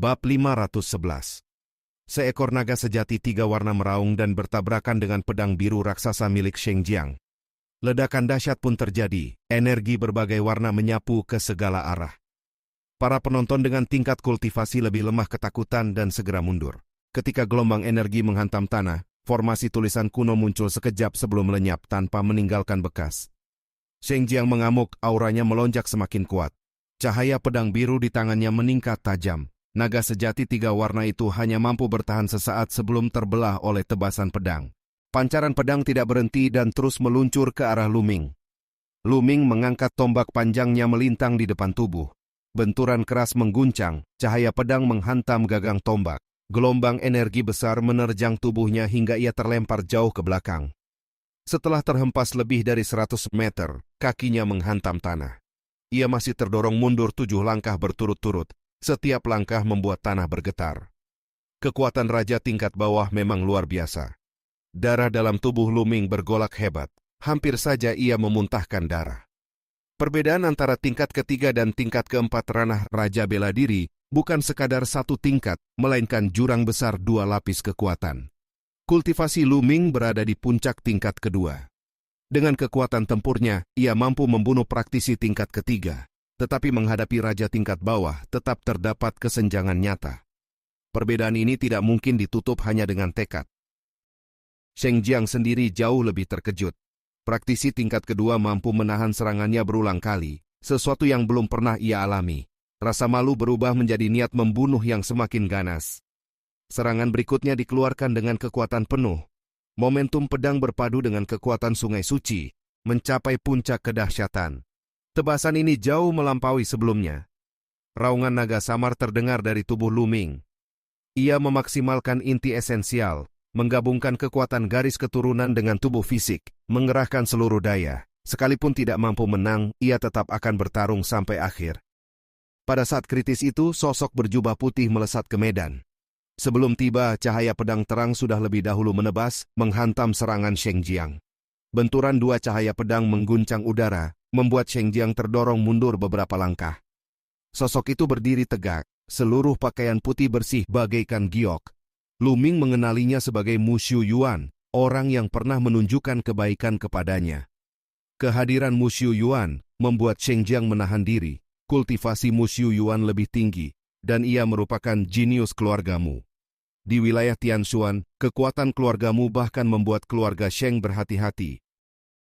Bab 511. Seekor naga sejati 3 warna meraung dan bertabrakan dengan pedang biru raksasa milik Sheng Jiang. Ledakan dahsyat pun terjadi, energi berbagai warna menyapu ke segala arah. Para penonton dengan tingkat kultivasi lebih lemah ketakutan dan segera mundur. Ketika gelombang energi menghantam tanah, formasi tulisan kuno muncul sekejap sebelum lenyap tanpa meninggalkan bekas. Sheng Jiang mengamuk, auranya melonjak semakin kuat. Cahaya pedang biru di tangannya meningkat tajam. Naga sejati 3 warna itu hanya mampu bertahan sesaat sebelum terbelah oleh tebasan pedang. Pancaran pedang tidak berhenti dan terus meluncur ke arah Lu Ming. Lu Ming mengangkat tombak panjangnya melintang di depan tubuh. Benturan keras mengguncang, cahaya pedang menghantam gagang tombak. Gelombang energi besar menerjang tubuhnya hingga ia terlempar jauh ke belakang. Setelah terhempas lebih dari 100 meter, kakinya menghantam tanah. Ia masih terdorong mundur 7 langkah berturut-turut. Setiap langkah membuat tanah bergetar. Kekuatan raja tingkat bawah memang luar biasa. Darah dalam tubuh Lu Ming bergolak hebat. Hampir saja ia memuntahkan darah. Perbedaan antara tingkat ketiga dan tingkat keempat ranah raja bela diri bukan sekadar 1 tingkat, melainkan jurang besar 2 lapis kekuatan. Kultivasi Lu Ming berada di puncak tingkat kedua. Dengan kekuatan tempurnya, ia mampu membunuh praktisi tingkat ketiga. Tetapi menghadapi raja tingkat bawah tetap terdapat kesenjangan nyata. Perbedaan ini tidak mungkin ditutup hanya dengan tekad. Sheng Jiang sendiri jauh lebih terkejut. Praktisi tingkat kedua mampu menahan serangannya berulang kali, sesuatu yang belum pernah ia alami. Rasa malu berubah menjadi niat membunuh yang semakin ganas. Serangan berikutnya dikeluarkan dengan kekuatan penuh. Momentum pedang berpadu dengan kekuatan sungai suci, mencapai puncak kedahsyatan. Tebasan ini jauh melampaui sebelumnya. Raungan naga samar terdengar dari tubuh Lu Ming. Ia memaksimalkan inti esensial, menggabungkan kekuatan garis keturunan dengan tubuh fisik, mengerahkan seluruh daya. Sekalipun tidak mampu menang, ia tetap akan bertarung sampai akhir. Pada saat kritis itu, sosok berjubah putih melesat ke medan. Sebelum tiba, cahaya pedang terang sudah lebih dahulu menebas, menghantam serangan Sheng Jiang. Benturan 2 cahaya pedang mengguncang udara, membuat Sheng Jiang terdorong mundur beberapa langkah. Sosok itu berdiri tegak, seluruh pakaian putih bersih bagaikan giok. Lu Ming mengenalinya sebagai Mu Xiu Yuan, orang yang pernah menunjukkan kebaikan kepadanya. Kehadiran Mu Xiu Yuan membuat Sheng Jiang menahan diri. Kultivasi Mu Xiu Yuan lebih tinggi, dan ia merupakan jenius keluargamu. Di wilayah Tianshuan, kekuatan keluargamu bahkan membuat keluarga Sheng berhati-hati.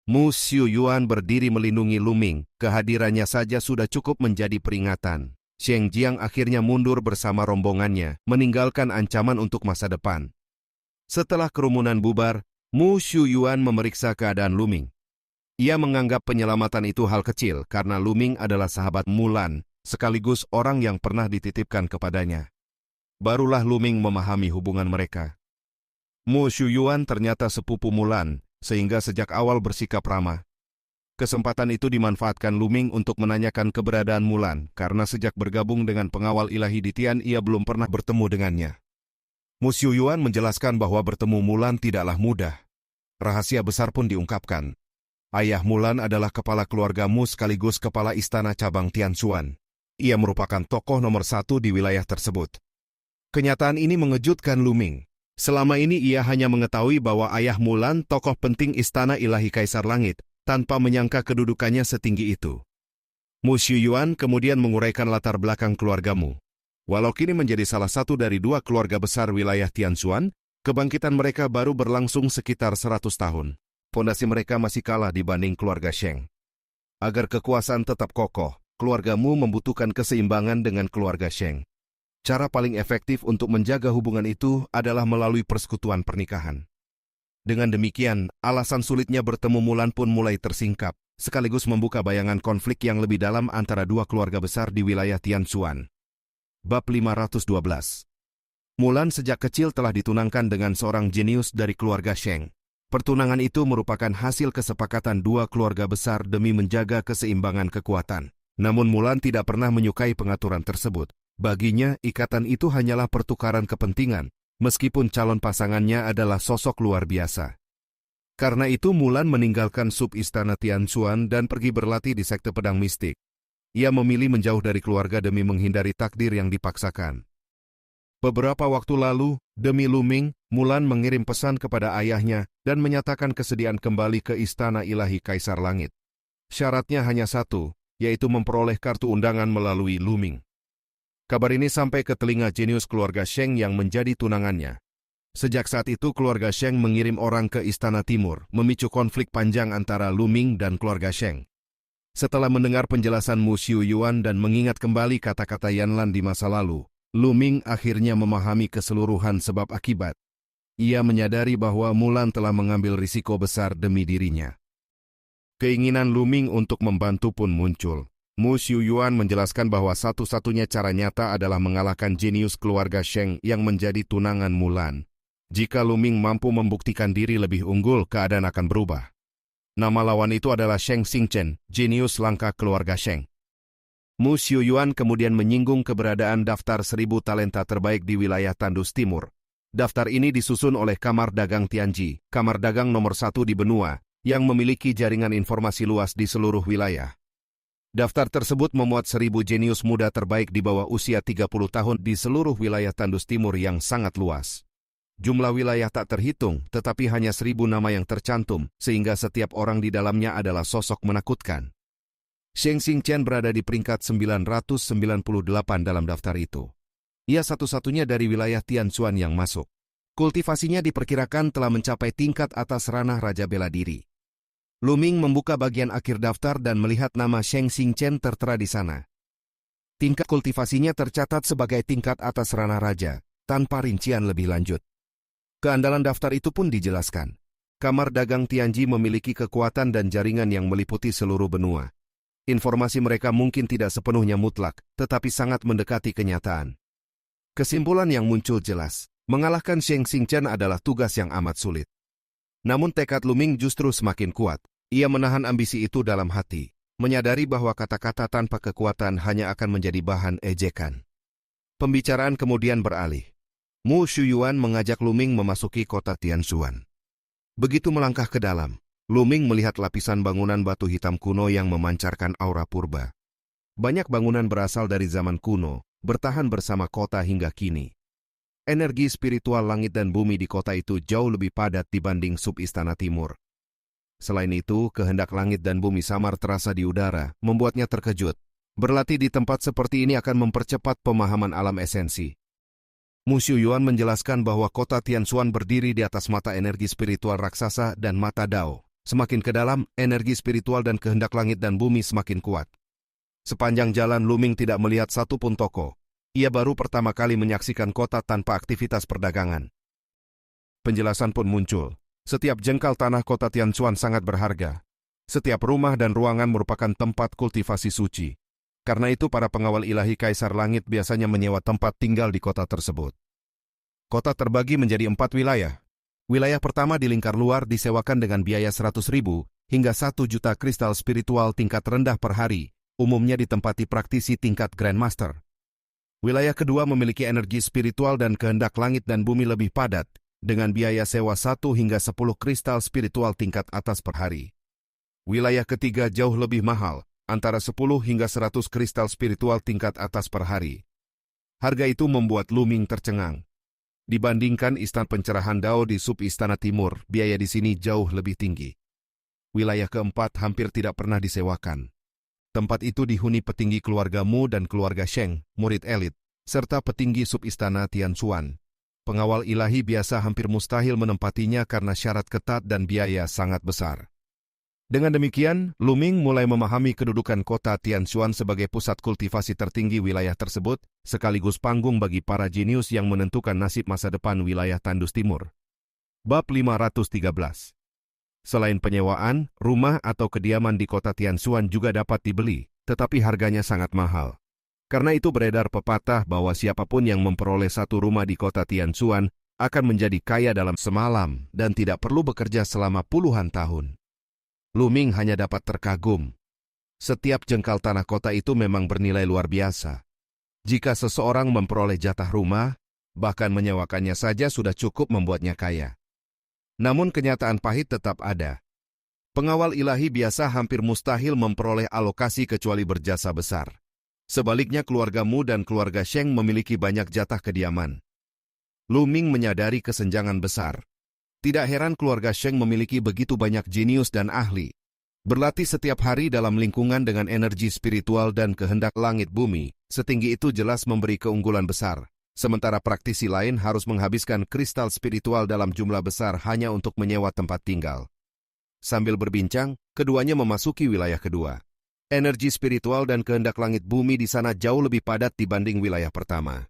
Mu Xiu Yuan berdiri melindungi Lu Ming, kehadirannya saja sudah cukup menjadi peringatan. Sheng Jiang akhirnya mundur bersama rombongannya, meninggalkan ancaman untuk masa depan. Setelah kerumunan bubar, Mu Xiu Yuan memeriksa keadaan Lu Ming. Ia menganggap penyelamatan itu hal kecil karena Lu Ming adalah sahabat Mulan, sekaligus orang yang pernah dititipkan kepadanya. Barulah Lu Ming memahami hubungan mereka. Mu Xiu Yuan ternyata sepupu Mulan, sehingga sejak awal bersikap ramah. Kesempatan itu dimanfaatkan Lu Ming untuk menanyakan keberadaan Mulan, karena sejak bergabung dengan pengawal ilahi di Tian ia belum pernah bertemu dengannya. Mu Xiu Yuan menjelaskan bahwa bertemu Mulan tidaklah mudah. Rahasia besar pun diungkapkan. Ayah Mulan adalah kepala keluarga Mu sekaligus kepala istana cabang Tianshuan. Ia merupakan tokoh nomor 1 di wilayah tersebut. Kenyataan ini mengejutkan Lu Ming. Selama ini ia hanya mengetahui bahwa ayah Mulan tokoh penting istana ilahi Kaisar Langit, tanpa menyangka kedudukannya setinggi itu. Mu Xiu Yuan kemudian menguraikan latar belakang keluargamu. Walau kini menjadi salah satu dari 2 keluarga besar wilayah Tianshuan, kebangkitan mereka baru berlangsung sekitar 100 tahun. Fondasi mereka masih kalah dibanding keluarga Sheng. Agar kekuasaan tetap kokoh, keluargamu membutuhkan keseimbangan dengan keluarga Sheng. Cara paling efektif untuk menjaga hubungan itu adalah melalui persekutuan pernikahan. Dengan demikian, alasan sulitnya bertemu Mulan pun mulai tersingkap, sekaligus membuka bayangan konflik yang lebih dalam antara 2 keluarga besar di wilayah Tianshuan. Bab 512. Mulan sejak kecil telah ditunangkan dengan seorang jenius dari keluarga Sheng. Pertunangan itu merupakan hasil kesepakatan 2 keluarga besar demi menjaga keseimbangan kekuatan. Namun Mulan tidak pernah menyukai pengaturan tersebut. Baginya, ikatan itu hanyalah pertukaran kepentingan, meskipun calon pasangannya adalah sosok luar biasa. Karena itu Mulan meninggalkan sub istana Tianshuan dan pergi berlatih di sekte pedang mistik. Ia memilih menjauh dari keluarga demi menghindari takdir yang dipaksakan. Beberapa waktu lalu, demi Luming, Mulan mengirim pesan kepada ayahnya dan menyatakan kesediaan kembali ke Istana Ilahi Kaisar Langit. Syaratnya hanya satu, yaitu memperoleh kartu undangan melalui Luming. Kabar ini sampai ke telinga jenius keluarga Sheng yang menjadi tunangannya. Sejak saat itu keluarga Sheng mengirim orang ke Istana Timur, memicu konflik panjang antara Luming dan keluarga Sheng. Setelah mendengar penjelasan Mu Xiuyuan dan mengingat kembali kata-kata Yanlan di masa lalu, Luming akhirnya memahami keseluruhan sebab akibat. Ia menyadari bahwa Mulan telah mengambil risiko besar demi dirinya. Keinginan Luming untuk membantu pun muncul. Mu Xiuyuan menjelaskan bahwa satu-satunya cara nyata adalah mengalahkan jenius keluarga Sheng yang menjadi tunangan Mulan. Jika Luming mampu membuktikan diri lebih unggul, keadaan akan berubah. Nama lawan itu adalah Sheng Xingchen, jenius langka keluarga Sheng. Mu Xiuyuan kemudian menyinggung keberadaan daftar 1000 talenta terbaik di wilayah Tandus Timur. Daftar ini disusun oleh Kamar Dagang Tianji, kamar dagang nomor 1 di benua, yang memiliki jaringan informasi luas di seluruh wilayah. Daftar tersebut memuat 1000 jenius muda terbaik di bawah usia 30 tahun di seluruh wilayah Tandus Timur yang sangat luas. Jumlah wilayah tak terhitung, tetapi hanya 1000 nama yang tercantum, sehingga setiap orang di dalamnya adalah sosok menakutkan. Sheng Xingchen berada di peringkat 998 dalam daftar itu. Ia satu-satunya dari wilayah Tianxuan yang masuk. Kultivasinya diperkirakan telah mencapai tingkat atas ranah Raja Bela Diri. Luming membuka bagian akhir daftar dan melihat nama Sheng Xingchen tertera di sana. Tingkat kultivasinya tercatat sebagai tingkat atas ranah Raja, tanpa rincian lebih lanjut. Keandalan daftar itu pun dijelaskan. Kamar Dagang Tianji memiliki kekuatan dan jaringan yang meliputi seluruh benua. Informasi mereka mungkin tidak sepenuhnya mutlak, tetapi sangat mendekati kenyataan. Kesimpulan yang muncul jelas, mengalahkan Sheng Xingchen adalah tugas yang amat sulit. Namun tekad Luming justru semakin kuat. Ia menahan ambisi itu dalam hati, menyadari bahwa kata-kata tanpa kekuatan hanya akan menjadi bahan ejekan. Pembicaraan kemudian beralih. Mu Xiuyuan mengajak Luming memasuki kota Tianxuan. Begitu melangkah ke dalam, Luming melihat lapisan bangunan batu hitam kuno yang memancarkan aura purba. Banyak bangunan berasal dari zaman kuno, bertahan bersama kota hingga kini. Energi spiritual langit dan bumi di kota itu jauh lebih padat dibanding sub-istana timur. Selain itu, kehendak langit dan bumi samar terasa di udara, membuatnya terkejut. Berlatih di tempat seperti ini akan mempercepat pemahaman alam esensi. Mu Xiuyuan menjelaskan bahwa kota Tianxuan berdiri di atas mata energi spiritual raksasa dan mata Dao. Semakin ke dalam, energi spiritual dan kehendak langit dan bumi semakin kuat. Sepanjang jalan Luming tidak melihat satupun toko. Ia baru pertama kali menyaksikan kota tanpa aktivitas perdagangan. Penjelasan pun muncul. Setiap jengkal tanah kota Tianxuan sangat berharga. Setiap rumah dan ruangan merupakan tempat kultivasi suci. Karena itu para pengawal ilahi Kaisar Langit biasanya menyewa tempat tinggal di kota tersebut. Kota terbagi menjadi 4 wilayah. Wilayah pertama di lingkar luar disewakan dengan biaya 100.000 hingga 1 juta kristal spiritual tingkat rendah per hari, umumnya ditempati praktisi tingkat Grandmaster. Wilayah kedua memiliki energi spiritual dan kehendak langit dan bumi lebih padat, dengan biaya sewa 1 hingga 10 kristal spiritual tingkat atas per hari. Wilayah ketiga jauh lebih mahal, antara 10 hingga 100 kristal spiritual tingkat atas per hari. Harga itu membuat Luming tercengang. Dibandingkan Istana Pencerahan Dao di sub-istana timur, biaya di sini jauh lebih tinggi. Wilayah keempat hampir tidak pernah disewakan. Tempat itu dihuni petinggi keluarga Mu dan keluarga Sheng, murid elit, serta petinggi sub-istana Tianxuan. Pengawal ilahi biasa hampir mustahil menempatinya karena syarat ketat dan biaya sangat besar. Dengan demikian, Luming mulai memahami kedudukan kota Tianxuan sebagai pusat kultivasi tertinggi wilayah tersebut, sekaligus panggung bagi para jenius yang menentukan nasib masa depan wilayah Tandus Timur. Bab 513. Selain penyewaan, rumah atau kediaman di kota Tianxuan juga dapat dibeli, tetapi harganya sangat mahal. Karena itu beredar pepatah bahwa siapapun yang memperoleh satu rumah di kota Tianxuan akan menjadi kaya dalam semalam dan tidak perlu bekerja selama puluhan tahun. Luming hanya dapat terkagum. Setiap jengkal tanah kota itu memang bernilai luar biasa. Jika seseorang memperoleh jatah rumah, bahkan menyewakannya saja sudah cukup membuatnya kaya. Namun kenyataan pahit tetap ada. Pengawal ilahi biasa hampir mustahil memperoleh alokasi kecuali berjasa besar. Sebaliknya keluarga Mu dan keluarga Sheng memiliki banyak jatah kediaman. Lu Ming menyadari kesenjangan besar. Tidak heran keluarga Sheng memiliki begitu banyak jenius dan ahli. Berlatih setiap hari dalam lingkungan dengan energi spiritual dan kehendak langit bumi, setinggi itu jelas memberi keunggulan besar. Sementara praktisi lain harus menghabiskan kristal spiritual dalam jumlah besar hanya untuk menyewa tempat tinggal. Sambil berbincang, keduanya memasuki wilayah kedua. Energi spiritual dan kehendak langit bumi di sana jauh lebih padat dibanding wilayah pertama.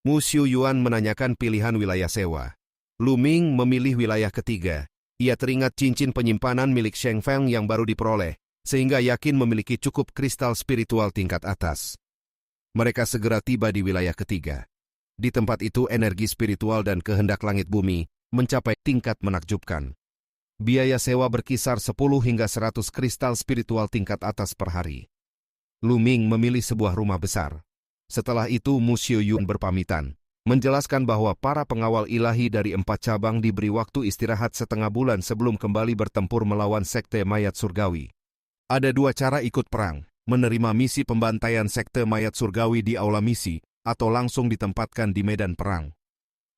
Mu Xiuyuan menanyakan pilihan wilayah sewa. Lu Ming memilih wilayah ketiga. Ia teringat cincin penyimpanan milik Sheng Feng yang baru diperoleh, sehingga yakin memiliki cukup kristal spiritual tingkat atas. Mereka segera tiba di wilayah ketiga. Di tempat itu energi spiritual dan kehendak langit bumi mencapai tingkat menakjubkan. Biaya sewa berkisar 10 hingga 100 kristal spiritual tingkat atas per hari. Lu Ming memilih sebuah rumah besar. Setelah itu Mu Xiuyuan berpamitan, menjelaskan bahwa para pengawal ilahi dari 4 cabang diberi waktu istirahat setengah bulan sebelum kembali bertempur melawan sekte mayat surgawi. Ada 2 cara ikut perang, menerima misi pembantaian sekte mayat surgawi di aula misi, atau langsung ditempatkan di medan perang.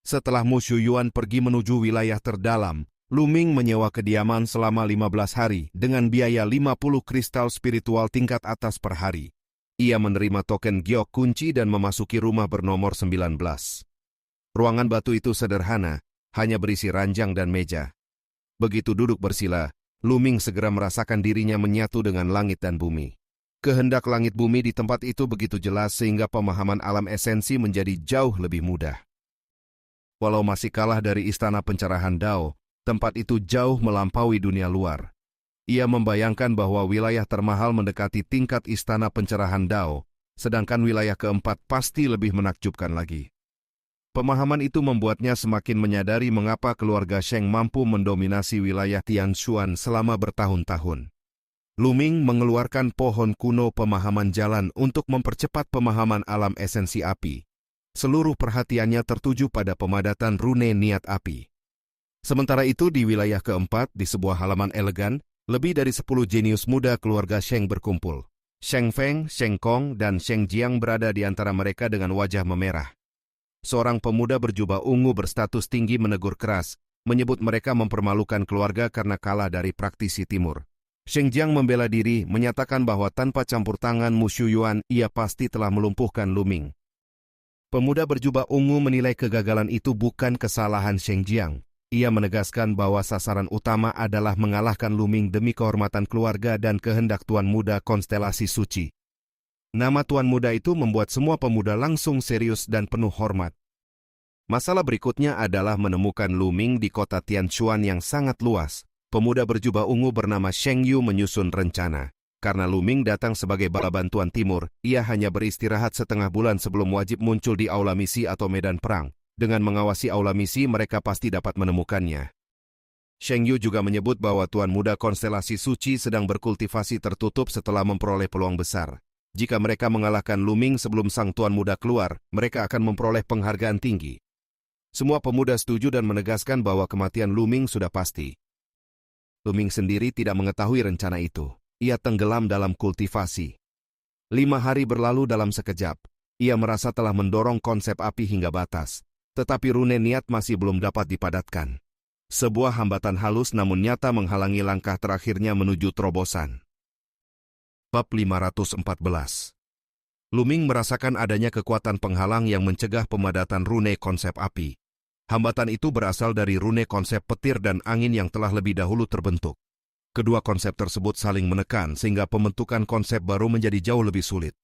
Setelah Mu Xiuyuan pergi menuju wilayah terdalam, Lu Ming menyewa kediaman selama 15 hari dengan biaya 50 kristal spiritual tingkat atas per hari. Ia menerima token giok kunci dan memasuki rumah bernomor 19. Ruangan batu itu sederhana, hanya berisi ranjang dan meja. Begitu duduk bersila, Lu Ming segera merasakan dirinya menyatu dengan langit dan bumi. Kehendak langit bumi di tempat itu begitu jelas sehingga pemahaman alam esensi menjadi jauh lebih mudah. Walau masih kalah dari istana pencerahan Dao, tempat itu jauh melampaui dunia luar. Ia membayangkan bahwa wilayah termahal mendekati tingkat istana pencerahan Dao, sedangkan wilayah keempat pasti lebih menakjubkan lagi. Pemahaman itu membuatnya semakin menyadari mengapa keluarga Sheng mampu mendominasi wilayah Tianshuan selama bertahun-tahun. Lu Ming mengeluarkan pohon kuno pemahaman jalan untuk mempercepat pemahaman alam esensi api. Seluruh perhatiannya tertuju pada pemadatan rune niat api. Sementara itu di wilayah keempat, di sebuah halaman elegan, lebih dari 10 jenius muda keluarga Sheng berkumpul. Sheng Feng, Sheng Kong, dan Sheng Jiang berada di antara mereka dengan wajah memerah. Seorang pemuda berjubah ungu berstatus tinggi menegur keras, menyebut mereka mempermalukan keluarga karena kalah dari praktisi timur. Sheng Jiang membela diri, menyatakan bahwa tanpa campur tangan Mu Xiuyuan, ia pasti telah melumpuhkan Lu Ming. Pemuda berjubah ungu menilai kegagalan itu bukan kesalahan Sheng Jiang. Ia menegaskan bahwa sasaran utama adalah mengalahkan Lu Ming demi kehormatan keluarga dan kehendak Tuan Muda Konstelasi Suci. Nama Tuan Muda itu membuat semua pemuda langsung serius dan penuh hormat. Masalah berikutnya adalah menemukan Lu Ming di kota Tianshuan yang sangat luas. Pemuda berjubah ungu bernama Sheng Yu menyusun rencana. Karena Lu Ming datang sebagai bala bantuan timur, ia hanya beristirahat setengah bulan sebelum wajib muncul di aula misi atau medan perang. Dengan mengawasi aula misi, mereka pasti dapat menemukannya. Sheng Yu juga menyebut bahwa Tuan Muda Konstelasi Suci sedang berkultivasi tertutup setelah memperoleh peluang besar. Jika mereka mengalahkan Lu Ming sebelum sang Tuan Muda keluar, mereka akan memperoleh penghargaan tinggi. Semua pemuda setuju dan menegaskan bahwa kematian Lu Ming sudah pasti. Lu Ming sendiri tidak mengetahui rencana itu. Ia tenggelam dalam kultivasi. 5 hari berlalu dalam sekejap. Ia merasa telah mendorong konsep api hingga batas. Tetapi rune niat masih belum dapat dipadatkan. Sebuah hambatan halus namun nyata menghalangi langkah terakhirnya menuju terobosan. Bab 514. Lu Ming merasakan adanya kekuatan penghalang yang mencegah pemadatan rune konsep api. Hambatan itu berasal dari rune konsep petir dan angin yang telah lebih dahulu terbentuk. Kedua konsep tersebut saling menekan sehingga pembentukan konsep baru menjadi jauh lebih sulit.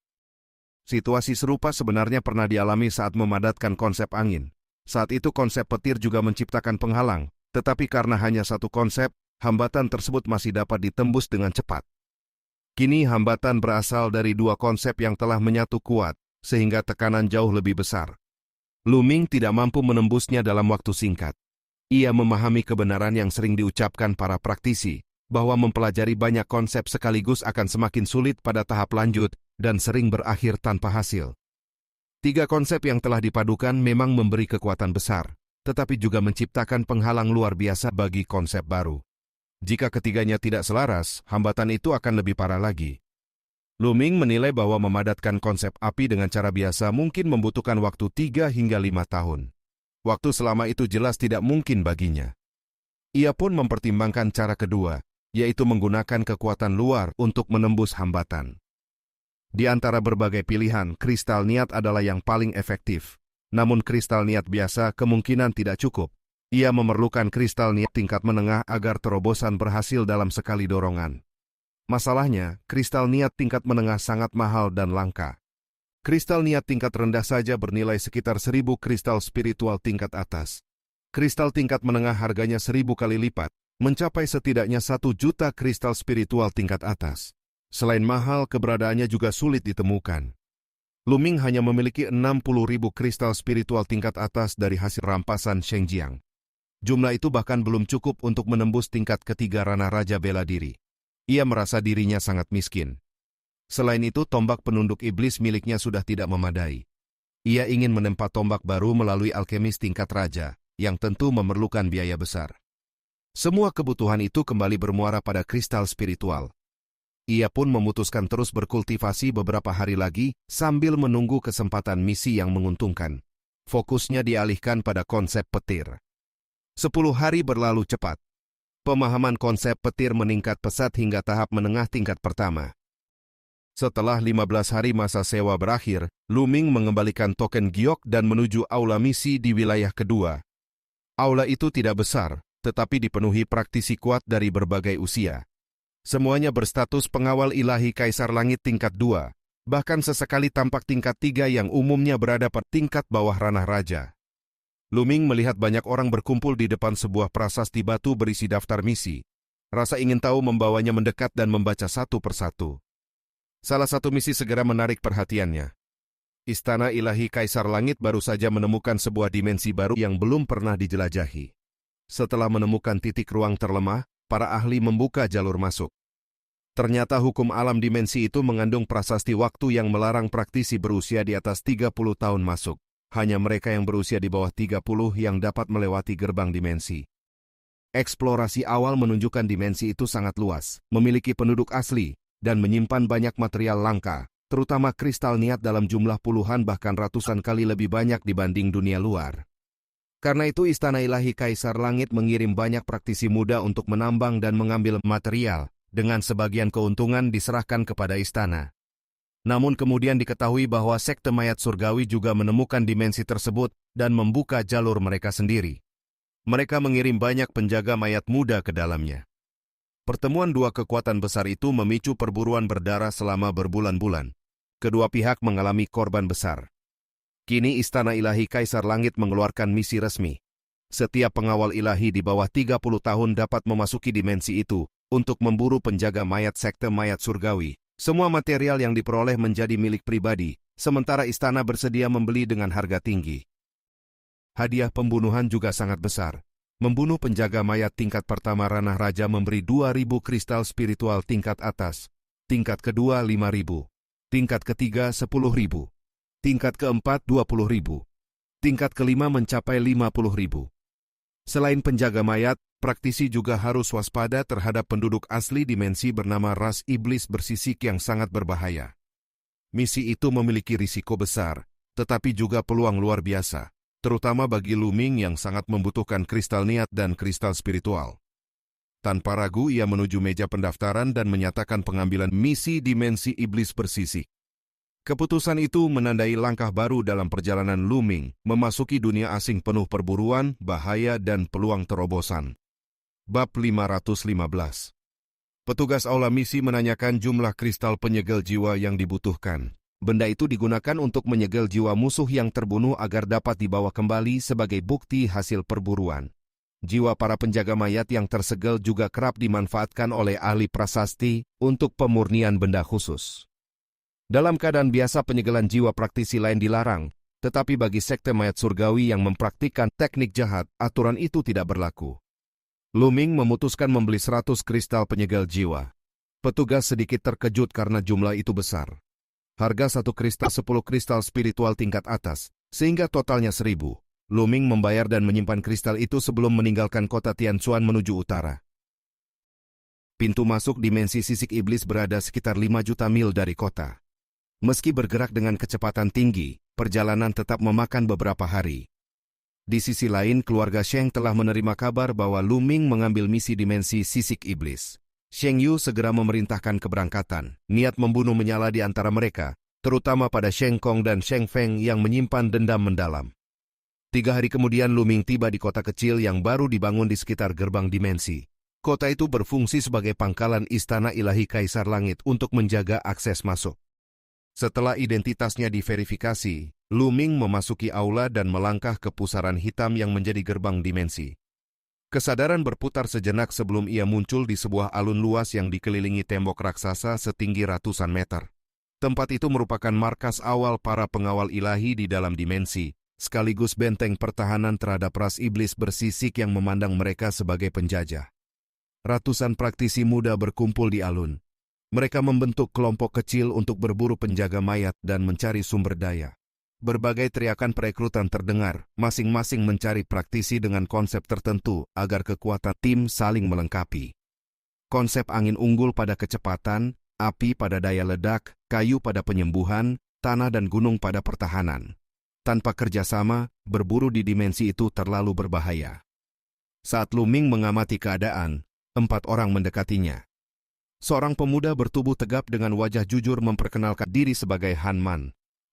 Situasi serupa sebenarnya pernah dialami saat memadatkan konsep angin. Saat itu konsep petir juga menciptakan penghalang, tetapi karena hanya satu konsep, hambatan tersebut masih dapat ditembus dengan cepat. Kini hambatan berasal dari 2 konsep yang telah menyatu kuat, sehingga tekanan jauh lebih besar. Lu Ming tidak mampu menembusnya dalam waktu singkat. Ia memahami kebenaran yang sering diucapkan para praktisi, bahwa mempelajari banyak konsep sekaligus akan semakin sulit pada tahap lanjut dan sering berakhir tanpa hasil. 3 konsep yang telah dipadukan memang memberi kekuatan besar, tetapi juga menciptakan penghalang luar biasa bagi konsep baru. Jika ketiganya tidak selaras, hambatan itu akan lebih parah lagi. Lu Ming menilai bahwa memadatkan konsep api dengan cara biasa mungkin membutuhkan waktu 3 hingga 5 tahun. Waktu selama itu jelas tidak mungkin baginya. Ia pun mempertimbangkan cara kedua, yaitu menggunakan kekuatan luar untuk menembus hambatan. Di antara berbagai pilihan, kristal niat adalah yang paling efektif. Namun kristal niat biasa kemungkinan tidak cukup. Ia memerlukan kristal niat tingkat menengah agar terobosan berhasil dalam sekali dorongan. Masalahnya, kristal niat tingkat menengah sangat mahal dan langka. Kristal niat tingkat rendah saja bernilai sekitar 1.000 kristal spiritual tingkat atas. Kristal tingkat menengah harganya 1.000 kali lipat, mencapai setidaknya 1 juta kristal spiritual tingkat atas. Selain mahal, keberadaannya juga sulit ditemukan. Luming hanya memiliki 60.000 kristal spiritual tingkat atas dari hasil rampasan Shengjiang. Jumlah itu bahkan belum cukup untuk menembus tingkat ketiga ranah Raja Bela Diri. Ia merasa dirinya sangat miskin. Selain itu, tombak penunduk iblis miliknya sudah tidak memadai. Ia ingin menempa tombak baru melalui alkemis tingkat raja, yang tentu memerlukan biaya besar. Semua kebutuhan itu kembali bermuara pada kristal spiritual. Ia pun memutuskan terus berkultivasi beberapa hari lagi sambil menunggu kesempatan misi yang menguntungkan. Fokusnya dialihkan pada konsep petir. 10 hari berlalu cepat. Pemahaman konsep petir meningkat pesat hingga tahap menengah tingkat pertama. Setelah 15 hari masa sewa berakhir, Luming mengembalikan token giok dan menuju aula misi di wilayah kedua. Aula itu tidak besar, tetapi dipenuhi praktisi kuat dari berbagai usia. Semuanya berstatus pengawal ilahi Kaisar Langit tingkat 2, bahkan sesekali tampak tingkat 3 yang umumnya berada pada tingkat bawah ranah raja. Luming melihat banyak orang berkumpul di depan sebuah prasasti batu berisi daftar misi. Rasa ingin tahu membawanya mendekat dan membaca satu persatu. Salah satu misi segera menarik perhatiannya. Istana ilahi Kaisar Langit baru saja menemukan sebuah dimensi baru yang belum pernah dijelajahi. Setelah menemukan titik ruang terlemah, para ahli membuka jalur masuk. Ternyata hukum alam dimensi itu mengandung prasasti waktu yang melarang praktisi berusia di atas 30 tahun masuk. Hanya mereka yang berusia di bawah 30 yang dapat melewati gerbang dimensi. Eksplorasi awal menunjukkan dimensi itu sangat luas, memiliki penduduk asli, dan menyimpan banyak material langka, terutama kristal niat dalam jumlah puluhan bahkan ratusan kali lebih banyak dibanding dunia luar. Karena itu Istana Ilahi Kaisar Langit mengirim banyak praktisi muda untuk menambang dan mengambil material, dengan sebagian keuntungan diserahkan kepada istana. Namun kemudian diketahui bahwa sekte mayat surgawi juga menemukan dimensi tersebut dan membuka jalur mereka sendiri. Mereka mengirim banyak penjaga mayat muda ke dalamnya. Pertemuan dua kekuatan besar itu memicu perburuan berdarah selama berbulan-bulan. Kedua pihak mengalami korban besar. Kini Istana Ilahi Kaisar Langit mengeluarkan misi resmi. Setiap pengawal ilahi di bawah 30 tahun dapat memasuki dimensi itu untuk memburu penjaga mayat sekte mayat surgawi. Semua material yang diperoleh menjadi milik pribadi, sementara istana bersedia membeli dengan harga tinggi. Hadiah pembunuhan juga sangat besar. Membunuh penjaga mayat tingkat pertama ranah raja memberi 2.000 kristal spiritual tingkat atas, tingkat kedua 5.000, tingkat ketiga 10.000. Tingkat keempat 20.000. Tingkat kelima mencapai 50.000. Selain penjaga mayat, praktisi juga harus waspada terhadap penduduk asli dimensi bernama ras iblis bersisik yang sangat berbahaya. Misi itu memiliki risiko besar, tetapi juga peluang luar biasa, terutama bagi Luming yang sangat membutuhkan kristal niat dan kristal spiritual. Tanpa ragu ia menuju meja pendaftaran dan menyatakan pengambilan misi dimensi iblis bersisik. Keputusan itu menandai langkah baru dalam perjalanan Luming memasuki dunia asing penuh perburuan, bahaya, dan peluang terobosan. Bab 515. Petugas aula misi menanyakan jumlah kristal penyegel jiwa yang dibutuhkan. Benda itu digunakan untuk menyegel jiwa musuh yang terbunuh agar dapat dibawa kembali sebagai bukti hasil perburuan. Jiwa para penjaga mayat yang tersegel juga kerap dimanfaatkan oleh ahli prasasti untuk pemurnian benda khusus. Dalam keadaan biasa penyegelan jiwa praktisi lain dilarang, tetapi bagi sekte mayat surgawi yang mempraktikkan teknik jahat, aturan itu tidak berlaku. Luming memutuskan membeli 100 kristal penyegel jiwa. Petugas sedikit terkejut karena jumlah itu besar. Harga satu kristal 10 kristal spiritual tingkat atas, sehingga totalnya 1.000. Luming membayar dan menyimpan kristal itu sebelum meninggalkan kota Tianchuan menuju utara. Pintu masuk dimensi sisik iblis berada sekitar 5 juta mil dari kota. Meski bergerak dengan kecepatan tinggi, perjalanan tetap memakan beberapa hari. Di sisi lain, keluarga Sheng telah menerima kabar bahwa Lu Ming mengambil misi dimensi sisik iblis. Sheng Yu segera memerintahkan keberangkatan. Niat membunuh menyala di antara mereka, terutama pada Sheng Kong dan Sheng Feng yang menyimpan dendam mendalam. 3 hari kemudian Lu Ming tiba di kota kecil yang baru dibangun di sekitar gerbang dimensi. Kota itu berfungsi sebagai pangkalan istana ilahi Kaisar Langit untuk menjaga akses masuk. Setelah identitasnya diverifikasi, Lu Ming memasuki aula dan melangkah ke pusaran hitam yang menjadi gerbang dimensi. Kesadaran berputar sejenak sebelum ia muncul di sebuah alun luas yang dikelilingi tembok raksasa setinggi ratusan meter. Tempat itu merupakan markas awal para pengawal ilahi di dalam dimensi, sekaligus benteng pertahanan terhadap ras iblis bersisik yang memandang mereka sebagai penjajah. Ratusan praktisi muda berkumpul di alun. Mereka membentuk kelompok kecil untuk berburu penjaga mayat dan mencari sumber daya. Berbagai teriakan perekrutan terdengar, masing-masing mencari praktisi dengan konsep tertentu agar kekuatan tim saling melengkapi. Konsep angin unggul pada kecepatan, api pada daya ledak, kayu pada penyembuhan, tanah dan gunung pada pertahanan. Tanpa kerjasama, berburu di dimensi itu terlalu berbahaya. Saat Lu Ming mengamati keadaan, 4 orang mendekatinya. Seorang pemuda bertubuh tegap dengan wajah jujur memperkenalkan diri sebagai Han Man.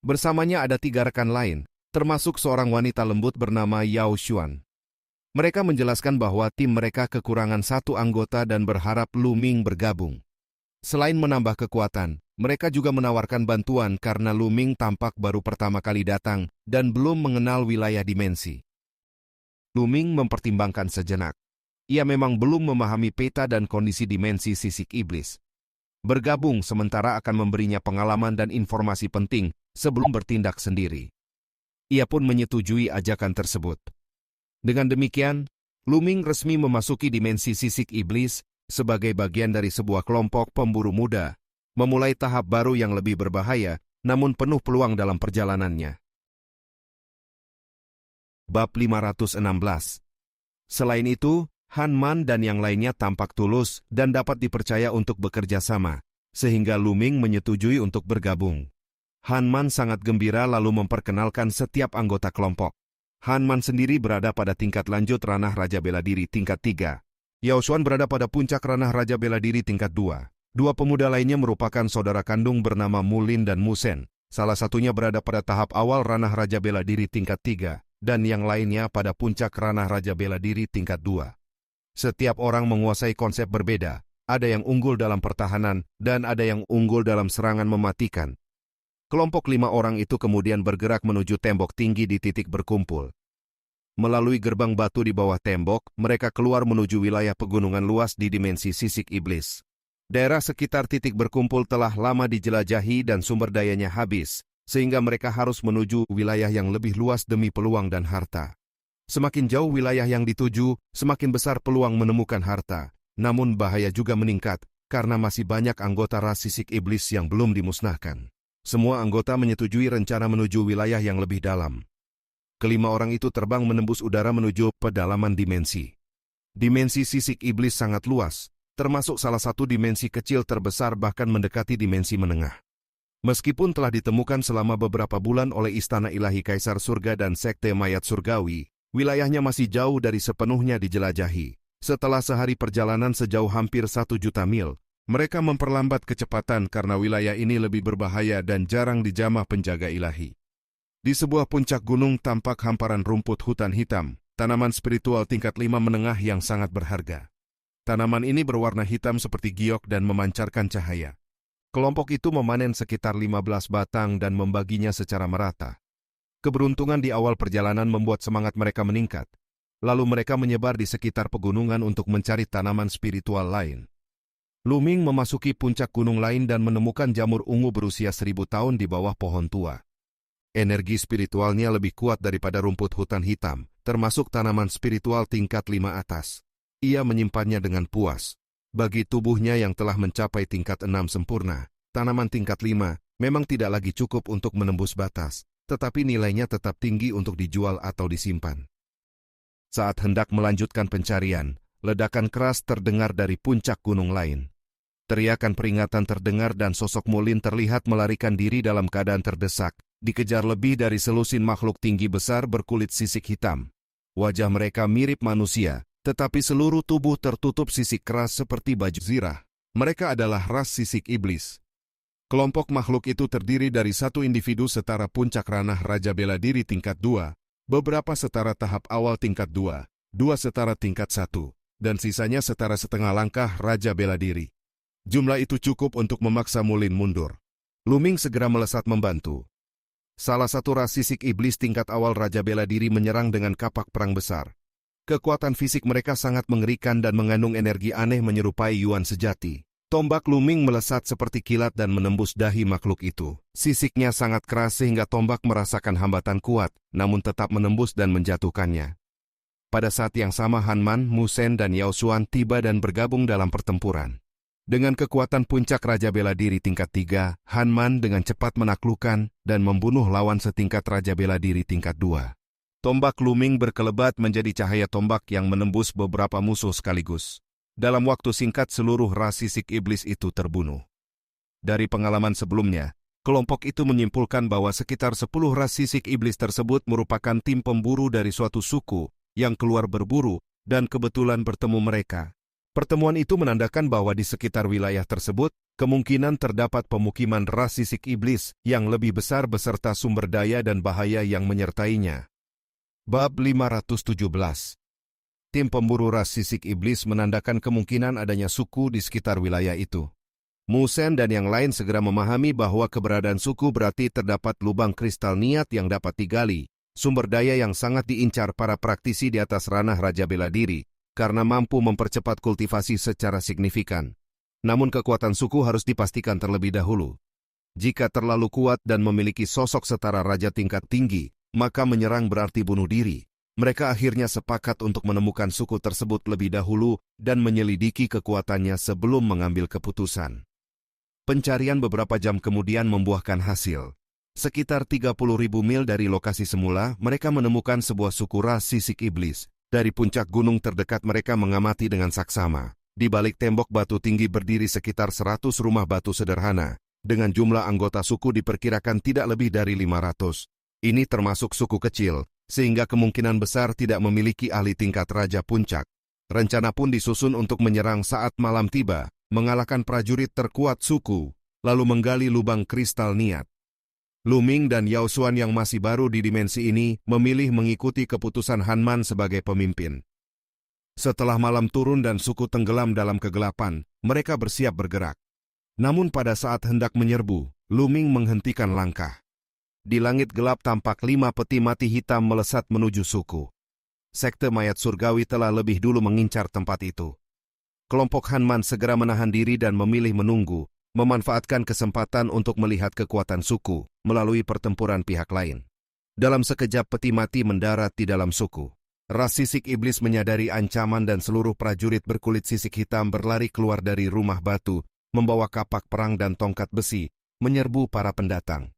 Bersamanya ada 3 rekan lain, termasuk seorang wanita lembut bernama Yao Xuan. Mereka menjelaskan bahwa tim mereka kekurangan 1 anggota dan berharap Lu Ming bergabung. Selain menambah kekuatan, mereka juga menawarkan bantuan karena Lu Ming tampak baru pertama kali datang dan belum mengenal wilayah dimensi. Lu Ming mempertimbangkan sejenak. Ia memang belum memahami peta dan kondisi dimensi sisik iblis. Bergabung sementara akan memberinya pengalaman dan informasi penting sebelum bertindak sendiri. Ia pun menyetujui ajakan tersebut. Dengan demikian, Lu Ming resmi memasuki dimensi sisik iblis sebagai bagian dari sebuah kelompok pemburu muda, memulai tahap baru yang lebih berbahaya, namun penuh peluang dalam perjalanannya. Bab 516. Selain itu, Han Man dan yang lainnya tampak tulus dan dapat dipercaya untuk bekerja sama, sehingga Lu Ming menyetujui untuk bergabung. Han Man sangat gembira lalu memperkenalkan setiap anggota kelompok. Han Man sendiri berada pada tingkat lanjut ranah Raja Bela Diri tingkat 3. Yao Xuan berada pada puncak ranah Raja Bela Diri tingkat 2. 2 pemuda lainnya merupakan saudara kandung bernama Mulin dan Musen. Salah satunya berada pada tahap awal ranah Raja Bela Diri tingkat 3, dan yang lainnya pada puncak ranah Raja Bela Diri tingkat 2. Setiap orang menguasai konsep berbeda, ada yang unggul dalam pertahanan dan ada yang unggul dalam serangan mematikan. Kelompok 5 orang itu kemudian bergerak menuju tembok tinggi di titik berkumpul. Melalui gerbang batu di bawah tembok, mereka keluar menuju wilayah pegunungan luas di dimensi sisik iblis. Daerah sekitar titik berkumpul telah lama dijelajahi dan sumber dayanya habis, sehingga mereka harus menuju wilayah yang lebih luas demi peluang dan harta. Semakin jauh wilayah yang dituju, semakin besar peluang menemukan harta. Namun bahaya juga meningkat, karena masih banyak anggota ras sisik iblis yang belum dimusnahkan. Semua anggota menyetujui rencana menuju wilayah yang lebih dalam. Kelima orang itu terbang menembus udara menuju pedalaman dimensi. Dimensi sisik iblis sangat luas, termasuk salah satu dimensi kecil terbesar bahkan mendekati dimensi menengah. Meskipun telah ditemukan selama beberapa bulan oleh Istana Ilahi Kaisar Surga dan Sekte Mayat Surgawi, wilayahnya masih jauh dari sepenuhnya dijelajahi. Setelah sehari perjalanan sejauh hampir 1 juta mil, mereka memperlambat kecepatan karena wilayah ini lebih berbahaya dan jarang dijamah penjaga ilahi. Di sebuah puncak gunung tampak hamparan rumput hutan hitam, tanaman spiritual tingkat 5 menengah yang sangat berharga. Tanaman ini berwarna hitam seperti giok dan memancarkan cahaya. Kelompok itu memanen sekitar 15 batang dan membaginya secara merata. Keberuntungan di awal perjalanan membuat semangat mereka meningkat. Lalu mereka menyebar di sekitar pegunungan untuk mencari tanaman spiritual lain. Lu Ming memasuki puncak gunung lain dan menemukan jamur ungu berusia 1000 tahun di bawah pohon tua. Energi spiritualnya lebih kuat daripada rumput hutan hitam, termasuk tanaman spiritual tingkat 5 atas. Ia menyimpannya dengan puas. Bagi tubuhnya yang telah mencapai tingkat 6 sempurna, tanaman tingkat 5 memang tidak lagi cukup untuk menembus batas, tetapi nilainya tetap tinggi untuk dijual atau disimpan. Saat hendak melanjutkan pencarian, ledakan keras terdengar dari puncak gunung lain. Teriakan peringatan terdengar dan sosok Mulin terlihat melarikan diri dalam keadaan terdesak, dikejar lebih dari selusin makhluk tinggi besar berkulit sisik hitam. Wajah mereka mirip manusia, tetapi seluruh tubuh tertutup sisik keras seperti baju zirah. Mereka adalah ras sisik iblis. Kelompok makhluk itu terdiri dari satu individu setara puncak ranah Raja Bela Diri tingkat 2, beberapa setara tahap awal tingkat 2, 2 setara tingkat 1, dan sisanya setara setengah langkah Raja Bela Diri. Jumlah itu cukup untuk memaksa Mulin mundur. Luming segera melesat membantu. Salah satu ras sisik iblis tingkat awal Raja Bela Diri menyerang dengan kapak perang besar. Kekuatan fisik mereka sangat mengerikan dan mengandung energi aneh menyerupai Yuan sejati. Tombak Luming melesat seperti kilat dan menembus dahi makhluk itu. Sisiknya sangat keras sehingga tombak merasakan hambatan kuat, namun tetap menembus dan menjatuhkannya. Pada saat yang sama Hanman, Musen, dan Yao Xuan tiba dan bergabung dalam pertempuran. Dengan kekuatan puncak Raja Bela Diri tingkat 3, Hanman dengan cepat menaklukkan dan membunuh lawan setingkat Raja Bela Diri tingkat 2. Tombak Luming berkelebat menjadi cahaya tombak yang menembus beberapa musuh sekaligus. Dalam waktu singkat seluruh ras sisik iblis itu terbunuh. Dari pengalaman sebelumnya, kelompok itu menyimpulkan bahwa sekitar 10 ras sisik iblis tersebut merupakan tim pemburu dari suatu suku yang keluar berburu dan kebetulan bertemu mereka. Pertemuan itu menandakan bahwa di sekitar wilayah tersebut, kemungkinan terdapat pemukiman ras sisik iblis yang lebih besar beserta sumber daya dan bahaya yang menyertainya. Bab 517. Tim pemburu ras sisik iblis menandakan kemungkinan adanya suku di sekitar wilayah itu. Musen dan yang lain segera memahami bahwa keberadaan suku berarti terdapat lubang kristal niat yang dapat digali, sumber daya yang sangat diincar para praktisi di atas ranah Raja Bela Diri, karena mampu mempercepat kultivasi secara signifikan. Namun kekuatan suku harus dipastikan terlebih dahulu. Jika terlalu kuat dan memiliki sosok setara raja tingkat tinggi, maka menyerang berarti bunuh diri. Mereka akhirnya sepakat untuk menemukan suku tersebut lebih dahulu dan menyelidiki kekuatannya sebelum mengambil keputusan. Pencarian beberapa jam kemudian membuahkan hasil. Sekitar 30.000 mil dari lokasi semula, mereka menemukan sebuah suku ras sisik iblis. Dari puncak gunung terdekat mereka mengamati dengan saksama. Di balik tembok batu tinggi berdiri sekitar 100 rumah batu sederhana. Dengan jumlah anggota suku diperkirakan tidak lebih dari 500. Ini termasuk suku kecil, sehingga kemungkinan besar tidak memiliki ahli tingkat raja puncak. Rencana pun disusun untuk menyerang saat malam tiba, mengalahkan prajurit terkuat suku, lalu menggali lubang kristal niat. Luming dan Yao Xuan yang masih baru di dimensi ini memilih mengikuti keputusan Hanman sebagai pemimpin. Setelah malam turun dan suku tenggelam dalam kegelapan, mereka bersiap bergerak. Namun pada saat hendak menyerbu, Luming menghentikan langkah. Di langit gelap tampak 5 peti mati hitam melesat menuju suku. Sekte mayat surgawi telah lebih dulu mengincar tempat itu. Kelompok Hanman segera menahan diri dan memilih menunggu, memanfaatkan kesempatan untuk melihat kekuatan suku melalui pertempuran pihak lain. Dalam sekejap peti mati mendarat di dalam suku. Ras sisik iblis menyadari ancaman dan seluruh prajurit berkulit sisik hitam berlari keluar dari rumah batu, membawa kapak perang dan tongkat besi, menyerbu para pendatang.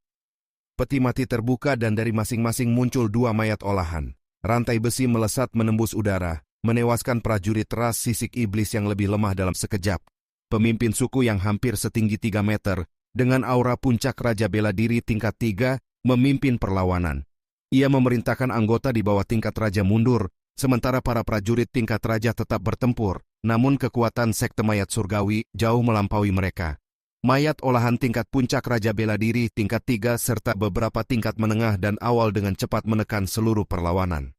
Peti mati terbuka dan dari masing-masing muncul 2 mayat olahan. Rantai besi melesat menembus udara, menewaskan prajurit ras sisik iblis yang lebih lemah dalam sekejap. Pemimpin suku yang hampir setinggi 3 meter, dengan aura puncak Raja Bela Diri tingkat 3, memimpin perlawanan. Ia memerintahkan anggota di bawah tingkat raja mundur, sementara para prajurit tingkat raja tetap bertempur, namun kekuatan sekte mayat surgawi jauh melampaui mereka. Mayat olahan tingkat puncak Raja Bela Diri tingkat 3 serta beberapa tingkat menengah dan awal dengan cepat menekan seluruh perlawanan.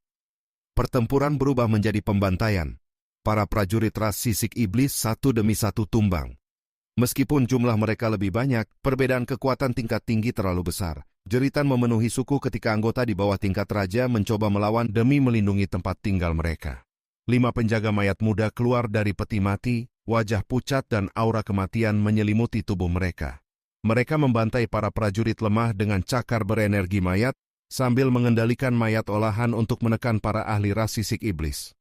Pertempuran berubah menjadi pembantaian. Para prajurit ras sisik iblis satu demi satu tumbang. Meskipun jumlah mereka lebih banyak, perbedaan kekuatan tingkat tinggi terlalu besar. Jeritan memenuhi suku ketika anggota di bawah tingkat raja mencoba melawan demi melindungi tempat tinggal mereka. 5 penjaga mayat muda keluar dari peti mati, wajah pucat dan aura kematian menyelimuti tubuh mereka. Mereka membantai para prajurit lemah dengan cakar berenergi mayat, sambil mengendalikan mayat olahan untuk menekan para ahli ras sisik iblis.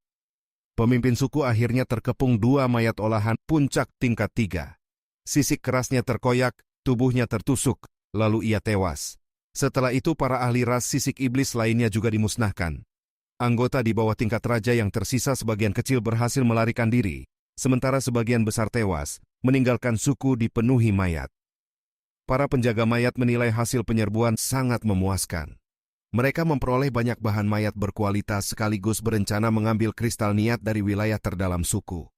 Pemimpin suku akhirnya terkepung 2 mayat olahan puncak tingkat 3. Sisik kerasnya terkoyak, tubuhnya tertusuk, lalu ia tewas. Setelah itu para ahli ras sisik iblis lainnya juga dimusnahkan. Anggota di bawah tingkat raja yang tersisa sebagian kecil berhasil melarikan diri, sementara sebagian besar tewas, meninggalkan suku dipenuhi mayat. Para penjaga mayat menilai hasil penyerbuan sangat memuaskan. Mereka memperoleh banyak bahan mayat berkualitas sekaligus berencana mengambil kristal niat dari wilayah terdalam suku.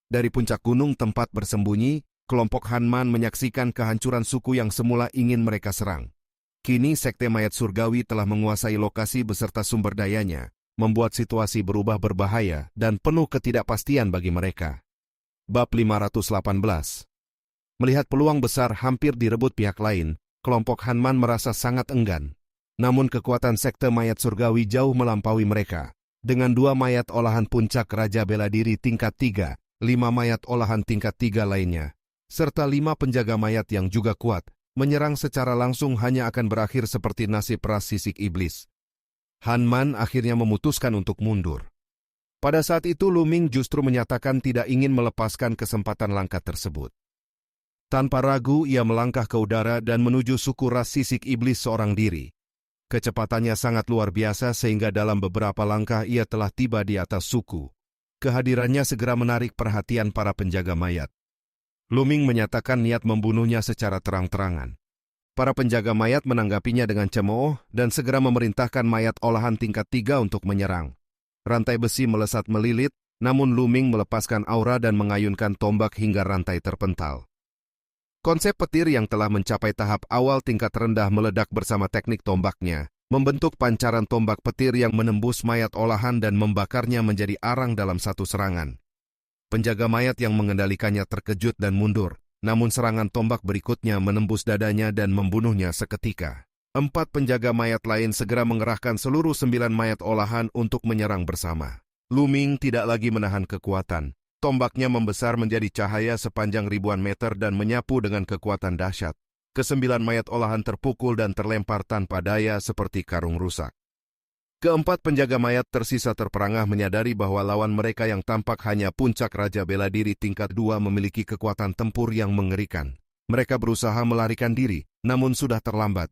Dari puncak gunung tempat bersembunyi, kelompok Hanman menyaksikan kehancuran suku yang semula ingin mereka serang. Kini sekte mayat surgawi telah menguasai lokasi beserta sumber dayanya, membuat situasi berubah berbahaya dan penuh ketidakpastian bagi mereka. Bab 518. Melihat peluang besar hampir direbut pihak lain, kelompok Hanman merasa sangat enggan. Namun kekuatan sekte mayat surgawi jauh melampaui mereka. Dengan 2 mayat olahan puncak Raja Bela Diri tingkat 3, 5 mayat olahan tingkat 3 lainnya, serta 5 penjaga mayat yang juga kuat, menyerang secara langsung hanya akan berakhir seperti nasib ras sisik iblis. Hanman akhirnya memutuskan untuk mundur. Pada saat itu Lu Ming justru menyatakan tidak ingin melepaskan kesempatan langkah tersebut. Tanpa ragu ia melangkah ke udara dan menuju suku ras sisik iblis seorang diri. Kecepatannya sangat luar biasa sehingga dalam beberapa langkah ia telah tiba di atas suku. Kehadirannya segera menarik perhatian para penjaga mayat. Lu Ming menyatakan niat membunuhnya secara terang-terangan. Para penjaga mayat menanggapinya dengan cemooh dan segera memerintahkan mayat olahan tingkat 3 untuk menyerang. Rantai besi melesat melilit, namun Lu Ming melepaskan aura dan mengayunkan tombak hingga rantai terpental. Konsep petir yang telah mencapai tahap awal tingkat rendah meledak bersama teknik tombaknya, membentuk pancaran tombak petir yang menembus mayat olahan dan membakarnya menjadi arang dalam satu serangan. Penjaga mayat yang mengendalikannya terkejut dan mundur, namun serangan tombak berikutnya menembus dadanya dan membunuhnya seketika. 4 penjaga mayat lain segera mengerahkan seluruh 9 mayat olahan untuk menyerang bersama. Lu Ming tidak lagi menahan kekuatan. Tombaknya membesar menjadi cahaya sepanjang ribuan meter dan menyapu dengan kekuatan dahsyat. Ke-9 mayat olahan terpukul dan terlempar tanpa daya seperti karung rusak. Ke-4 penjaga mayat tersisa terperangah menyadari bahwa lawan mereka yang tampak hanya puncak Raja Bela Diri tingkat 2 memiliki kekuatan tempur yang mengerikan. Mereka berusaha melarikan diri, namun sudah terlambat.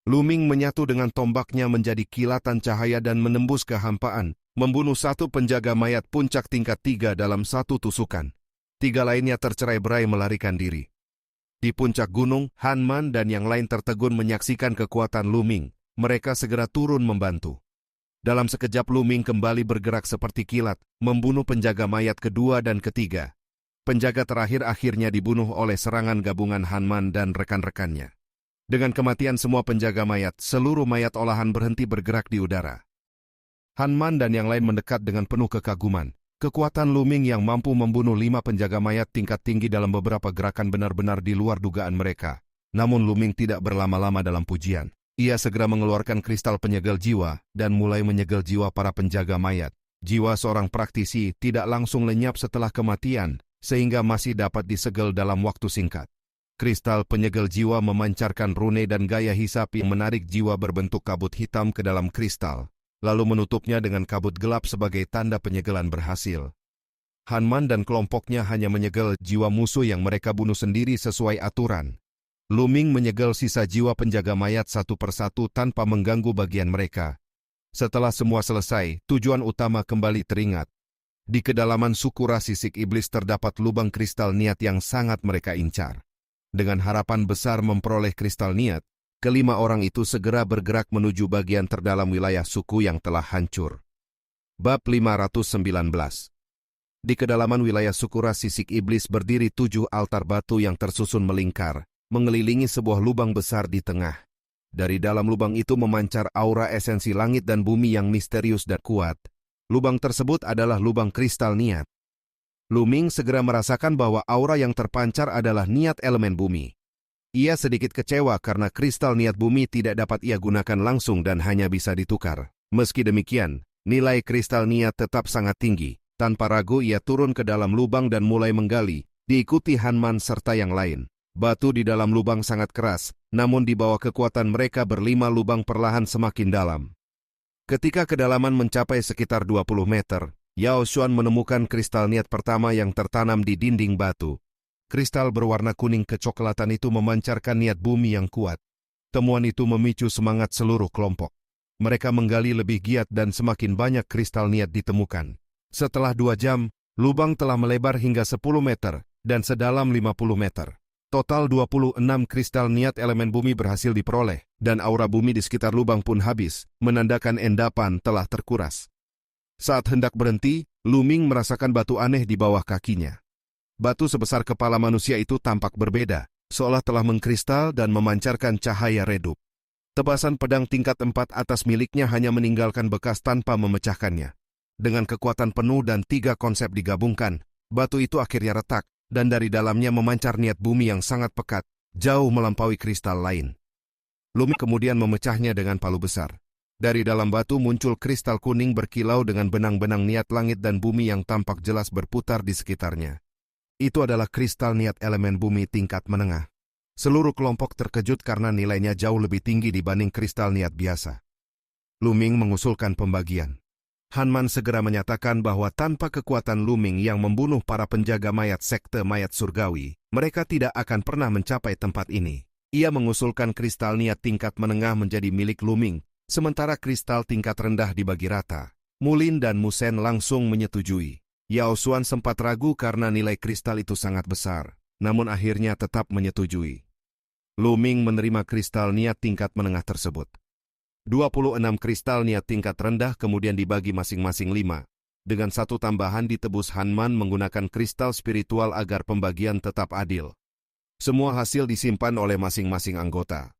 Lu Ming menyatu dengan tombaknya menjadi kilatan cahaya dan menembus kehampaan, membunuh 1 penjaga mayat puncak tingkat 3 dalam 1 tusukan. 3 lainnya tercerai-berai melarikan diri. Di puncak gunung, Hanman dan yang lain tertegun menyaksikan kekuatan Lu Ming. Mereka segera turun membantu. Dalam sekejap Lu Ming kembali bergerak seperti kilat, membunuh penjaga mayat kedua dan ketiga. Penjaga terakhir akhirnya dibunuh oleh serangan gabungan Hanman dan rekan-rekannya. Dengan kematian semua penjaga mayat, seluruh mayat olahan berhenti bergerak di udara. Hanman dan yang lain mendekat dengan penuh kekaguman. Kekuatan Lu Ming yang mampu membunuh 5 penjaga mayat tingkat tinggi dalam beberapa gerakan benar-benar di luar dugaan mereka. Namun Lu Ming tidak berlama-lama dalam pujian. Ia segera mengeluarkan kristal penyegel jiwa dan mulai menyegel jiwa para penjaga mayat. Jiwa seorang praktisi tidak langsung lenyap setelah kematian, sehingga masih dapat disegel dalam waktu singkat. Kristal penyegel jiwa memancarkan rune dan gaya hisap yang menarik jiwa berbentuk kabut hitam ke dalam kristal, lalu menutupnya dengan kabut gelap sebagai tanda penyegelan berhasil. Hanman dan kelompoknya hanya menyegel jiwa musuh yang mereka bunuh sendiri sesuai aturan. Lu Ming menyegel sisa jiwa penjaga mayat satu persatu tanpa mengganggu bagian mereka. Setelah semua selesai, tujuan utama kembali teringat. Di kedalaman suku ras sisik iblis terdapat lubang kristal niat yang sangat mereka incar. Dengan harapan besar memperoleh kristal niat, kelima orang itu segera bergerak menuju bagian terdalam wilayah suku yang telah hancur. Bab 519. Di kedalaman wilayah suku ras sisik iblis berdiri 7 altar batu yang tersusun melingkar, mengelilingi sebuah lubang besar di tengah. Dari dalam lubang itu memancar aura esensi langit dan bumi yang misterius dan kuat. Lubang tersebut adalah lubang kristal niat. Lu Ming segera merasakan bahwa aura yang terpancar adalah niat elemen bumi. Ia sedikit kecewa karena kristal niat bumi tidak dapat ia gunakan langsung dan hanya bisa ditukar. Meski demikian, nilai kristal niat tetap sangat tinggi. Tanpa ragu ia turun ke dalam lubang dan mulai menggali, diikuti Hanman serta yang lain. Batu di dalam lubang sangat keras, namun di bawah kekuatan mereka berlima lubang perlahan semakin dalam. Ketika kedalaman mencapai sekitar 20 meter, Yao Xuan menemukan kristal niat pertama yang tertanam di dinding batu. Kristal berwarna kuning kecoklatan itu memancarkan niat bumi yang kuat. Temuan itu memicu semangat seluruh kelompok. Mereka menggali lebih giat dan semakin banyak kristal niat ditemukan. Setelah 2 jam, lubang telah melebar hingga 10 meter dan sedalam 50 meter. Total 26 kristal niat elemen bumi berhasil diperoleh, dan aura bumi di sekitar lubang pun habis, menandakan endapan telah terkuras. Saat hendak berhenti, Lu Ming merasakan batu aneh di bawah kakinya. Batu sebesar kepala manusia itu tampak berbeda, seolah telah mengkristal dan memancarkan cahaya redup. Tebasan pedang tingkat 4 atas miliknya hanya meninggalkan bekas tanpa memecahkannya. Dengan kekuatan penuh dan 3 konsep digabungkan, batu itu akhirnya retak, dan dari dalamnya memancar niat bumi yang sangat pekat, jauh melampaui kristal lain. Lu Ming kemudian memecahnya dengan palu besar. Dari dalam batu muncul kristal kuning berkilau dengan benang-benang niat langit dan bumi yang tampak jelas berputar di sekitarnya. Itu adalah kristal niat elemen bumi tingkat menengah. Seluruh kelompok terkejut karena nilainya jauh lebih tinggi dibanding kristal niat biasa. Lu Ming mengusulkan pembagian. Han Man segera menyatakan bahwa tanpa kekuatan Lu Ming yang membunuh para penjaga mayat sekte mayat surgawi, mereka tidak akan pernah mencapai tempat ini. Ia mengusulkan kristal niat tingkat menengah menjadi milik Lu Ming, sementara kristal tingkat rendah dibagi rata. Mulin dan Musen langsung menyetujui. Yao Xuan sempat ragu karena nilai kristal itu sangat besar, namun akhirnya tetap menyetujui. Lu Ming menerima kristal niat tingkat menengah tersebut. 26 kristal niat tingkat rendah kemudian dibagi masing-masing 5. Dengan 1 tambahan ditebus Han Man menggunakan kristal spiritual agar pembagian tetap adil. Semua hasil disimpan oleh masing-masing anggota.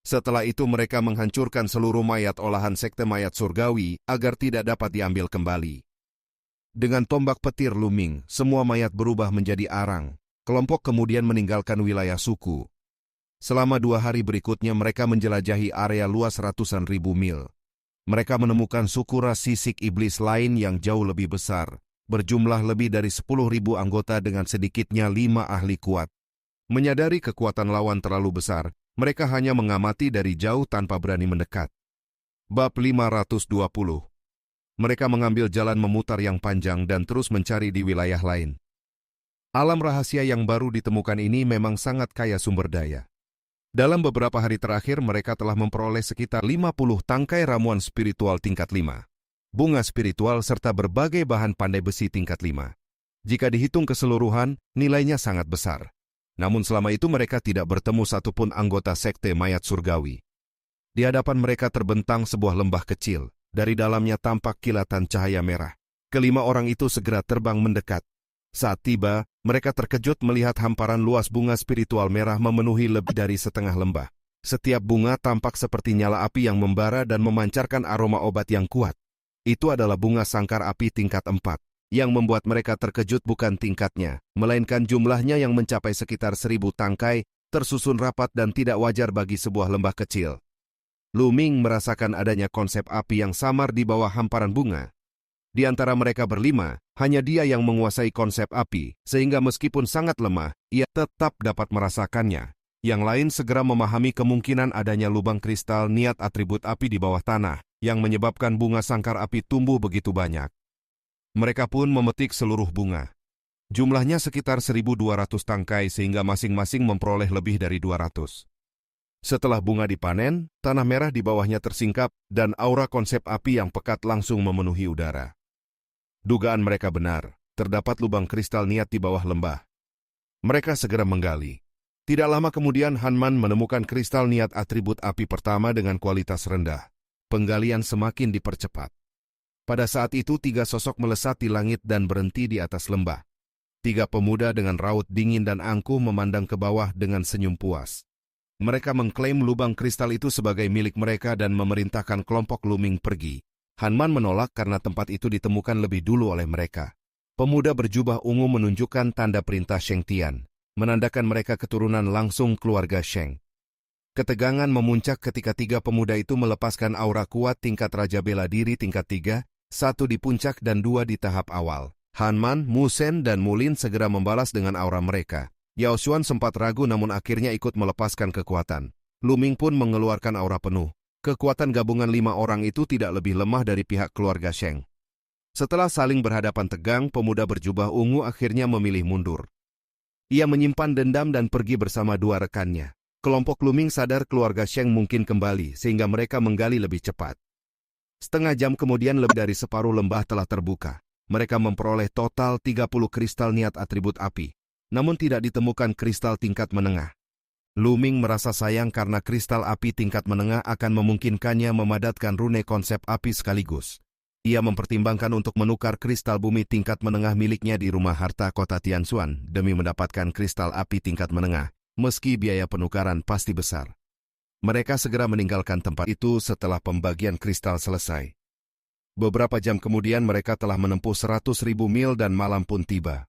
Setelah itu mereka menghancurkan seluruh mayat olahan sekte mayat surgawi agar tidak dapat diambil kembali. Dengan tombak petir Lu Ming, semua mayat berubah menjadi arang. Kelompok kemudian meninggalkan wilayah suku. Selama 2 hari berikutnya mereka menjelajahi area luas ratusan ribu mil. Mereka menemukan suku ras sisik iblis lain yang jauh lebih besar, berjumlah lebih dari 10.000 anggota dengan sedikitnya 5 ahli kuat. Menyadari kekuatan lawan terlalu besar, mereka hanya mengamati dari jauh tanpa berani mendekat. Bab 520. Mereka mengambil jalan memutar yang panjang dan terus mencari di wilayah lain. Alam rahasia yang baru ditemukan ini memang sangat kaya sumber daya. Dalam beberapa hari terakhir mereka telah memperoleh sekitar 50 tangkai ramuan spiritual tingkat 5, bunga spiritual serta berbagai bahan pandai besi tingkat 5. Jika dihitung keseluruhan, nilainya sangat besar. Namun selama itu mereka tidak bertemu satupun anggota sekte mayat surgawi. Di hadapan mereka terbentang sebuah lembah kecil, dari dalamnya tampak kilatan cahaya merah. Kelima orang itu segera terbang mendekat. Saat tiba, mereka terkejut melihat hamparan luas bunga spiritual merah memenuhi lebih dari setengah lembah. Setiap bunga tampak seperti nyala api yang membara dan memancarkan aroma obat yang kuat. Itu adalah bunga sangkar api tingkat 4. Yang membuat mereka terkejut bukan tingkatnya, melainkan jumlahnya yang mencapai sekitar 1000 tangkai, tersusun rapat dan tidak wajar bagi sebuah lembah kecil. Lu Ming merasakan adanya konsep api yang samar di bawah hamparan bunga. Di antara mereka berlima, hanya dia yang menguasai konsep api, sehingga meskipun sangat lemah, ia tetap dapat merasakannya. Yang lain segera memahami kemungkinan adanya lubang kristal niat atribut api di bawah tanah, yang menyebabkan bunga sangkar api tumbuh begitu banyak. Mereka pun memetik seluruh bunga. Jumlahnya sekitar 1.200 tangkai sehingga masing-masing memperoleh lebih dari 200. Setelah bunga dipanen, tanah merah di bawahnya tersingkap dan aura konsep api yang pekat langsung memenuhi udara. Dugaan mereka benar, terdapat lubang kristal niat di bawah lembah. Mereka segera menggali. Tidak lama kemudian Han Man menemukan kristal niat atribut api pertama dengan kualitas rendah. Penggalian semakin dipercepat. Pada saat itu 3 sosok melesat di langit dan berhenti di atas lembah. 3 pemuda dengan raut dingin dan angkuh memandang ke bawah dengan senyum puas. Mereka mengklaim lubang kristal itu sebagai milik mereka dan memerintahkan kelompok Lu Ming pergi. Han Man menolak karena tempat itu ditemukan lebih dulu oleh mereka. Pemuda berjubah ungu menunjukkan tanda perintah Sheng Tian, menandakan mereka keturunan langsung keluarga Sheng. Ketegangan memuncak ketika 3 pemuda itu melepaskan aura kuat tingkat Raja Bela Diri tingkat 3, 1 di puncak dan 2 di tahap awal. Han Man, Musen, dan Mulin segera membalas dengan aura mereka. Yao Xuan sempat ragu namun akhirnya ikut melepaskan kekuatan. Lu Ming pun mengeluarkan aura penuh. Kekuatan gabungan 5 orang itu tidak lebih lemah dari pihak keluarga Sheng. Setelah saling berhadapan tegang, pemuda berjubah ungu akhirnya memilih mundur. Ia menyimpan dendam dan pergi bersama 2 rekannya. Kelompok Lu Ming sadar keluarga Sheng mungkin kembali, sehingga mereka menggali lebih cepat. Setengah jam kemudian lebih dari separuh lembah telah terbuka. Mereka memperoleh total 30 kristal niat atribut api. namun tidak ditemukan kristal tingkat menengah. Lu Ming merasa sayang karena kristal api tingkat menengah akan memungkinkannya memadatkan rune konsep api sekaligus. Ia mempertimbangkan untuk menukar kristal bumi tingkat menengah miliknya di rumah harta kota Tianxuan demi mendapatkan kristal api tingkat menengah, meski biaya penukaran pasti besar. Mereka segera meninggalkan tempat itu setelah pembagian kristal selesai. Beberapa jam kemudian mereka telah menempuh 100.000 mil dan malam pun tiba.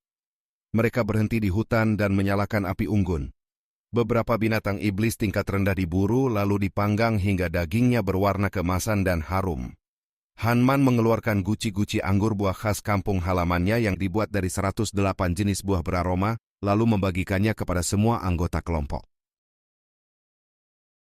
Mereka berhenti di hutan dan menyalakan api unggun. Beberapa binatang iblis tingkat rendah diburu lalu dipanggang hingga dagingnya berwarna keemasan dan harum. Han Man mengeluarkan guci-guci anggur buah khas kampung halamannya yang dibuat dari 108 jenis buah beraroma, lalu membagikannya kepada semua anggota kelompok.